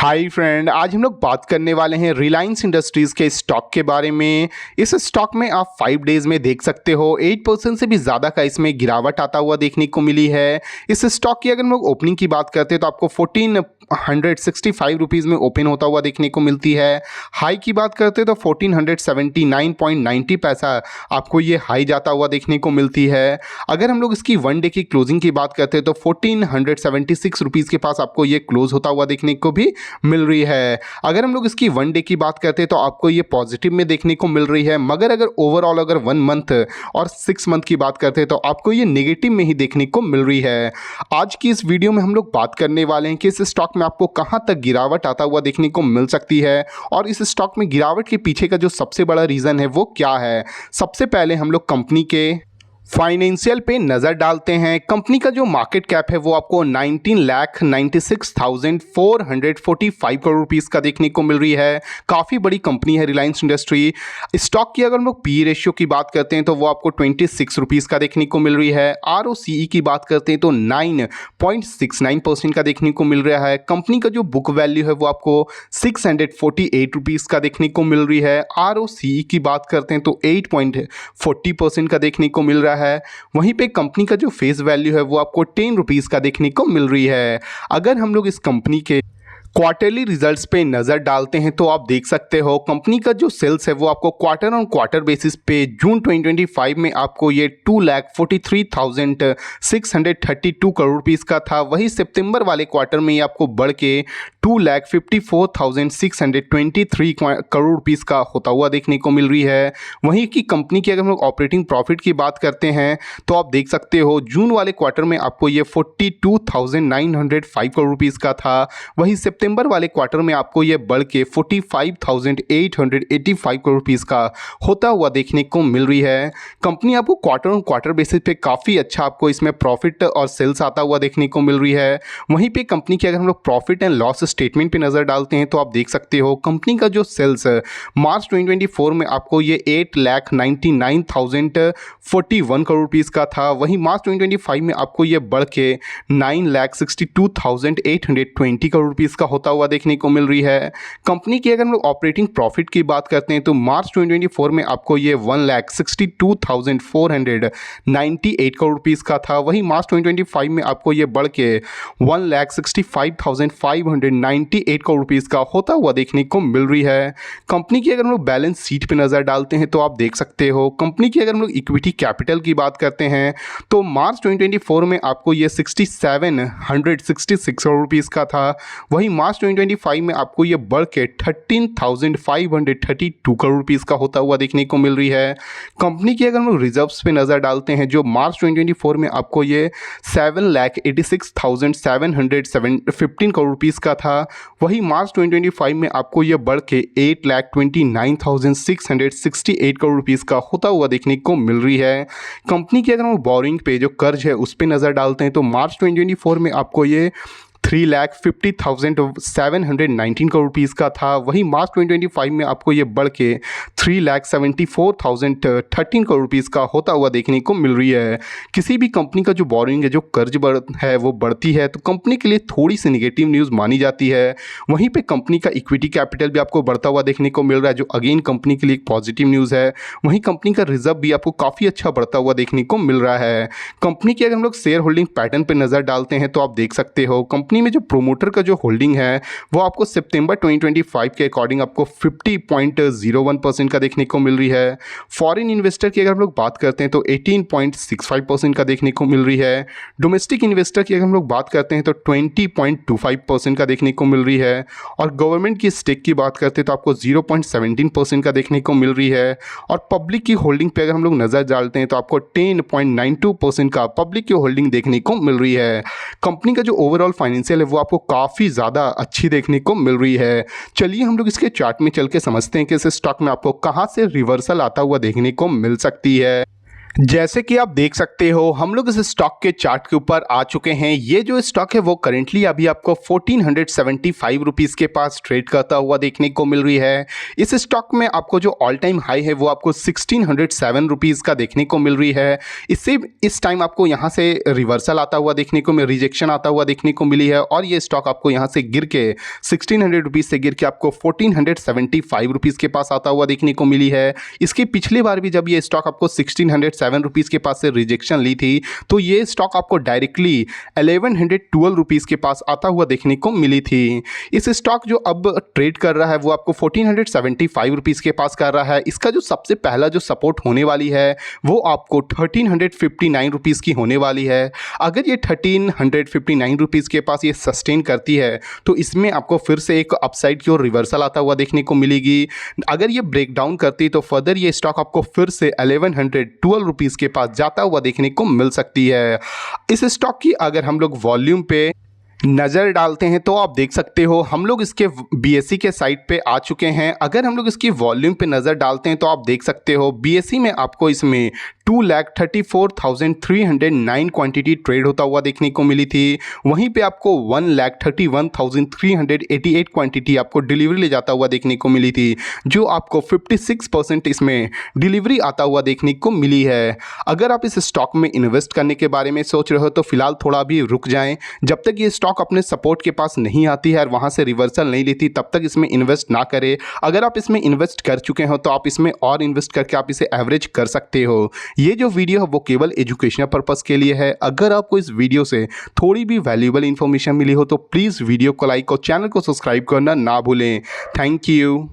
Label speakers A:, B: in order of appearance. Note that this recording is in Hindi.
A: हाय फ्रेंड, आज हम लोग बात करने वाले हैं रिलायंस इंडस्ट्रीज़ के स्टॉक के बारे में। इस स्टॉक में आप 5 डेज़ में देख सकते हो 8% से भी ज़्यादा का इसमें गिरावट आता हुआ देखने को मिली है। इस स्टॉक की अगर हम लोग ओपनिंग की बात करते हैं तो आपको 1465 रुपीज़ में ओपन होता हुआ देखने को मिलती है। हाई की बात करते हैं तो 1479.90 पैसा आपको ये हाई जाता हुआ देखने को मिलती है। अगर हम लोग इसकी 1 डे की क्लोजिंग की बात करते हैं तो 1476 रुपीज़ के पास आपको ये क्लोज होता हुआ देखने को भी मिल रही है। अगर हम लोग इसकी 1 डे की बात करते हैं तो आपको ये पॉजिटिव में देखने को मिल रही है, मगर अगर ओवरऑल अगर 1 मंथ और 6 मंथ की बात करते हैं तो आपको ये नेगेटिव में ही देखने को मिल रही है। आज की इस वीडियो में हम लोग बात करने वाले हैं कि इस स्टॉक में आपको कहां तक गिरावट आता हुआ देखने को मिल सकती है और इस स्टॉक में गिरावट के पीछे का जो सबसे बड़ा रीज़न है वो क्या है। सबसे पहले हम लोग कंपनी के फाइनेंशियल पे नज़र डालते हैं। कंपनी का जो मार्केट कैप है वो आपको 19,96,445 करोड़ रुपीस का देखने को मिल रही है। काफ़ी बड़ी कंपनी है रिलायंस इंडस्ट्री। स्टॉक की अगर हम लोग पी रेशियो की बात करते हैं तो वो आपको 26 रुपीज़ का देखने को मिल रही है। ROCE की बात करते हैं तो 9.69% का देखने को मिल रहा है। कंपनी का जो बुक वैल्यू है वो आपको 648 रुपीज़ का देखने को मिल रही है। ROCE की बात करते हैं तो 8.40% का देखने को मिल रहा है। वहीं पे कंपनी का जो फेस वैल्यू है वो आपको 10 रुपीज़ का देखने को मिल रही है। अगर हम लोग इस कंपनी के क्वार्टरली रिजल्ट्स पे नज़र डालते हैं तो आप देख सकते हो कंपनी का जो सेल्स है वो आपको क्वार्टर ऑन क्वार्टर बेसिस पे जून 2025 में आपको ये 2,43,632 करोड़ रुपीज़ का था। वही सितंबर वाले क्वार्टर में ये आपको बढ़ के 2,54,623 करोड़ रुपीज़ का होता हुआ देखने को मिल रही है। वहीं की कंपनी की अगर हम लोग ऑपरेटिंग प्रॉफिट की बात करते हैं तो आप देख सकते हो जून वाले क्वार्टर में आपको ये 42,905 करोड़ रुपीज़ का था। वही सितंबर वाले क्वार्टर में आपको ये बढ़ के 45,885 करोड़ रुपीज़ का होता हुआ देखने को मिल रही है। कंपनी आपको क्वार्टर ऑन क्वार्टर बेसिस पे काफ़ी अच्छा आपको इसमें प्रॉफिट और सेल्स आता हुआ देखने को मिल रही है। वहीं पे कंपनी की अगर हम लोग प्रॉफिट एंड लॉस स्टेटमेंट पे नज़र डालते हैं तो आप देख सकते हो कंपनी का जो सेल्स मार्च 2024 में आपको ये 8,99,041 करोड़ रुपीज़ का था। वहीं मार्च 2025 में आपको ये बढ़ के 9,62,820 करोड़ रुपीज़ का होता हुआ देखने को मिल रही है। कंपनी की अगर हम लोग ऑपरेटिंग प्रॉफिट की बात करते हैं तो मार्च 2024 में आपको ये 1,62,498 करोड़ रुपीज़ का था। वहीं मार्च 2025 में आपको ये बढ़ के 1,65,598 करोड़ रुपीज़ का होता हुआ देखने को मिल रही है। कंपनी की अगर हम लोग बैलेंस शीट पे नज़र डालते हैं तो आप देख सकते हो कंपनी की अगर हम लोग इक्विटी कैपिटल की बात करते हैं तो मार्च 2024 में आपको ये 6,766 करोड़ रुपीज़ का था। वहीं मार्च 2025 में आपको ये बढ़ के 13,532 करोड़ रुपीज़ का होता हुआ देखने को मिल रही है। कंपनी की अगर हम लोग रिजर्व्स पे नज़र डालते हैं जो मार्च 2024 में आपको ये 7,86,715 करोड़ रुपीज़ का था। वहीं मार्च 2025 में आपको ये बढ़ के 8,29,668 करोड़ रुपीज़ का होता हुआ देखने को मिल रही है। कंपनी की अगर हम बोरिंग पे जो कर्ज है उस पे नज़र डालते हैं तो मार्च 2024 में आपको ये 3,50,719 करोड़ रुपीज़ का था। वहीं मार्च 2025 में आपको ये बढ़ के 3,74,013 करोड़ रुपीज़ का होता हुआ देखने को मिल रही है। किसी भी कंपनी का जो बोरिंग है जो कर्ज है वो बढ़ती है तो कंपनी के लिए थोड़ी सी नेगेटिव न्यूज़ मानी जाती है। वहीं पे कंपनी का इक्विटी कैपिटल भी आपको बढ़ता हुआ देखने को मिल रहा है जो अगेन कंपनी के लिए एक पॉजिटिव न्यूज़ है। वहीं कंपनी का रिजर्व भी आपको काफ़ी अच्छा बढ़ता हुआ देखने को मिल रहा है। कंपनी की अगर हम लोग शेयर होल्डिंग पैटर्न पर नज़र डालते हैं तो आप देख सकते हो कंपनी में जो प्रोमोटर का जो होल्डिंग है वो आपको सितंबर 2025 के अकॉर्डिंग आपको 50.01% का देखने को मिल रही है। फॉरेन इन्वेस्टर की अगर हम लोग बात करते हैं तो 18.65% का देखने को मिल रही है। डोमेस्टिक इन्वेस्टर की अगर हम लोग बात करते हैं तो 20.25% का देखने को मिल रही है। और गवर्नमेंट की स्टेक की बात करते हैं तो आपको 0.17% का देखने को मिल रही है। और पब्लिक की होल्डिंग पे अगर हम लोग नज़र डालते हैं तो आपको 10.92% का पब्लिक की होल्डिंग देखने को मिल रही है। कंपनी का जो ओवरऑल फाइनेंशियल है वो आपको काफ़ी ज़्यादा अच्छी देखने को मिल रही है। चलिए हम लोग इसके चार्ट में चल के समझते हैं कि इस स्टॉक में आपको कहाँ से रिवर्सल आता हुआ देखने को मिल सकती है। जैसे कि आप देख सकते हो हम लोग इस स्टॉक के चार्ट के ऊपर आ चुके हैं। ये जो स्टॉक है वो करेंटली अभी आपको 1475 रुपीज़ के पास ट्रेड करता हुआ देखने को मिल रही है। इस स्टॉक में आपको जो ऑल टाइम हाई है वो आपको 1607 रुपीज़ का देखने को मिल रही है। इससे इस टाइम आपको यहाँ से रिवर्सल आता हुआ देखने को रिजेक्शन आता हुआ देखने को मिली है और ये स्टॉक आपको यहाँ से गिर के 1600 रुपीज़ से गिर के आपको 1475 रुपीज़ के पास आता हुआ देखने को मिली है। इसकी पिछली बार भी जब ये स्टॉक आपको 1607 रुपीज़ के पास से रिजेक्शन ली थी तो ये स्टॉक आपको डायरेक्टली 1112 रुपीज़ के पास आता हुआ देखने को मिली थी। इस स्टॉक जो अब ट्रेड कर रहा है वो आपको 1475 रुपीज़ के पास कर रहा है। इसका जो सबसे पहला जो सपोर्ट होने वाली है वो आपको 1359 रुपीज़ की होने वाली है। अगर ये 1359 रुपीज़ के पास ये सस्टेन करती है तो इसमें आपको फिर से एक अपसाइड की ओर रिवर्सल आता हुआ देखने को मिलेगी। अगर ये ब्रेक डाउन करती तो फर्दर ये स्टॉक आपको फिर से 1112 रुपीज़ के पास जाता हुआ देखने को मिल सकती है। इस स्टॉक की अगर हम लोग वॉल्यूम पे नज़र डालते हैं तो आप देख सकते हो हम लोग इसके बीएसई के साइट पे आ चुके हैं। अगर हम लोग इसकी वॉल्यूम पे नज़र डालते हैं तो आप देख सकते हो बीएसई में आपको इसमें 2,34,309 क्वांटिटी ट्रेड होता हुआ देखने को मिली थी। वहीं पे आपको 1,31,388 क्वांटिटी आपको डिलीवरी ले जाता हुआ देखने को मिली थी, जो आपको 56% इसमें डिलीवरी आता हुआ देखने को मिली है। अगर आप इस स्टॉक में इन्वेस्ट करने के बारे में सोच रहे हो तो फिलहाल थोड़ा भी रुक जाएं। जब तक ये स्टॉक अपने सपोर्ट के पास नहीं आती है और वहाँ से रिवर्सल नहीं लेती तब तक इसमें इन्वेस्ट ना करें। अगर आप इसमें इन्वेस्ट कर चुके हो तो आप इसमें और इन्वेस्ट करके आप इसे एवरेज कर सकते हो। ये जो वीडियो है वो केवल एजुकेशनल पर्पस के लिए है। अगर आपको इस वीडियो से थोड़ी भी वैल्यूएबल इंफॉर्मेशन मिली हो तो प्लीज़ वीडियो को लाइक और चैनल को सब्सक्राइब करना ना भूलें। Thank you.